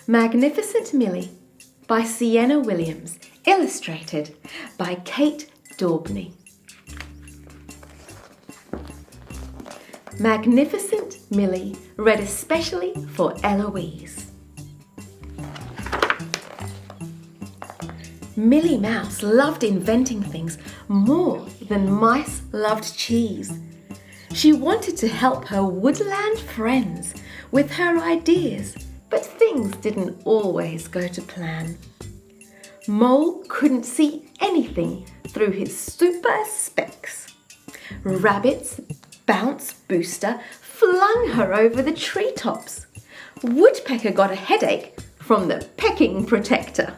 Magnificent Millie by Sienna Williams, illustrated by Kate Daubney. Magnificent Millie, read especially for Eloise. Millie Mouse loved inventing things more than mice loved cheese. She wanted to help her woodland friends with her ideas, but things didn't always go to plan. Mole couldn't see anything through his super specs. Rabbit's bounce booster flung her over the treetops. Woodpecker got a headache from the pecking protector.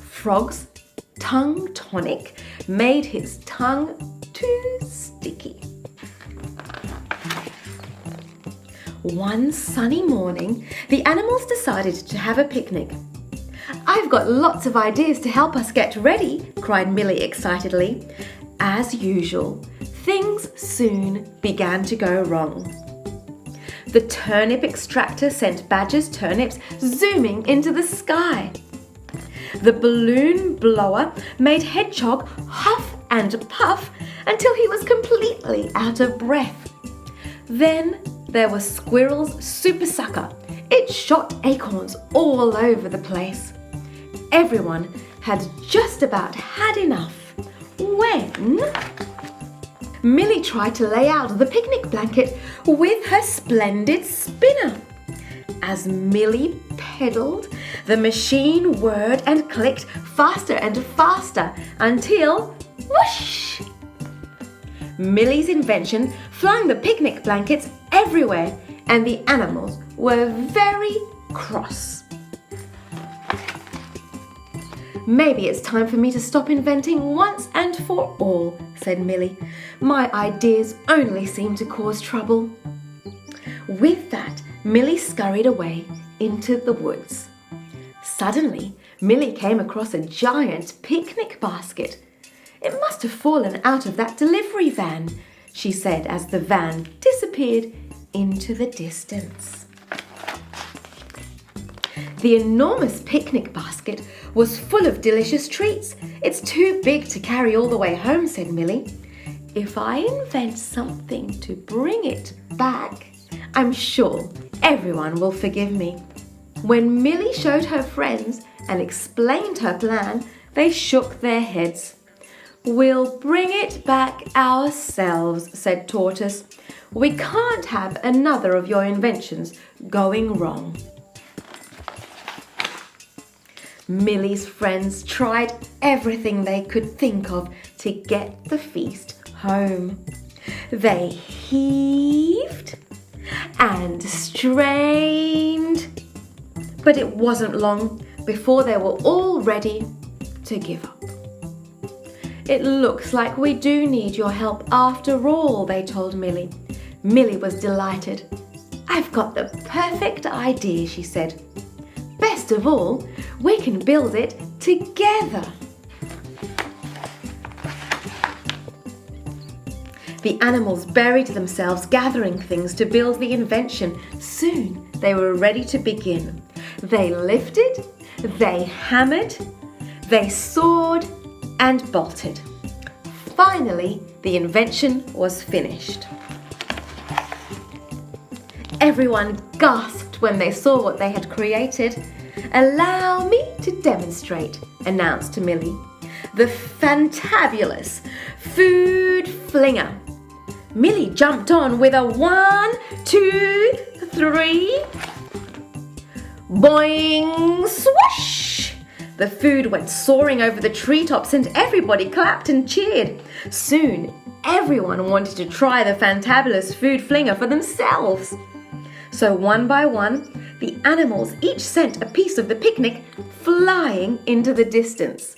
Frog's tongue tonic made his tongue too sticky. One sunny morning, the animals decided to have a picnic. "I've got lots of ideas to help us get ready," cried Millie excitedly. As usual, things soon began to go wrong. The turnip extractor sent Badger's turnips zooming into the sky. The balloon blower made Hedgehog huff and puff until he was completely out of breath. Then there was Squirrel's super sucker. It shot acorns all over the place. Everyone had just about had enough when Millie tried to lay out the picnic blanket with her splendid spinner. As Millie pedalled, the machine whirred and clicked faster and faster until whoosh! Millie's invention flung the picnic blankets everywhere, and the animals were very cross. "Maybe it's time for me to stop inventing once and for all," said Millie. "My ideas only seem to cause trouble." With that, Millie scurried away into the woods. Suddenly, Millie came across a giant picnic basket. "It must have fallen out of that delivery van," she said as the van disappeared into the distance. The enormous picnic basket was full of delicious treats. "It's too big to carry all the way home," said Millie. "If I invent something to bring it back, I'm sure everyone will forgive me." When Millie showed her friends and explained her plan, they shook their heads. "We'll bring it back ourselves," said Tortoise. "We can't have another of your inventions going wrong." Millie's friends tried everything they could think of to get the feast home. They heaved and strained, but it wasn't long before they were all ready to give up. "It looks like we do need your help after all," they told Millie. Millie was delighted. "I've got the perfect idea," she said. "Best of all, we can build it together." The animals buried themselves gathering things to build the invention. Soon they were ready to begin. They lifted, they hammered, they sawed and bolted. Finally, the invention was finished. Everyone gasped when they saw what they had created. "Allow me to demonstrate," announced Millie. "The fantabulous food flinger." Millie jumped on with a 1, 2, 3. Boing! Swoosh! The food went soaring over the treetops and everybody clapped and cheered. Soon, everyone wanted to try the fantabulous food flinger for themselves. So one by one, the animals each sent a piece of the picnic flying into the distance.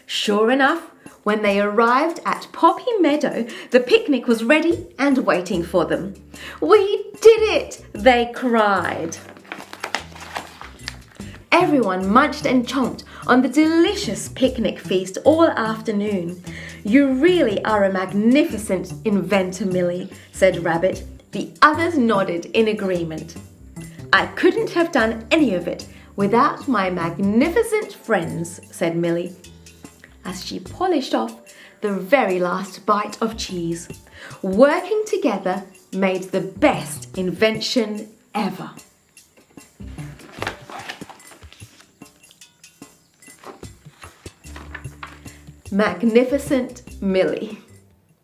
Sure enough, when they arrived at Poppy Meadow, the picnic was ready and waiting for them. "We did it!" they cried. Everyone munched and chomped on the delicious picnic feast all afternoon. "You really are a magnificent inventor, Millie," said Rabbit. The others nodded in agreement. I couldn't have done any of it without my magnificent friends, said Millie, as she polished off the very last bite of cheese. Working together made the best invention ever. Magnificent Millie.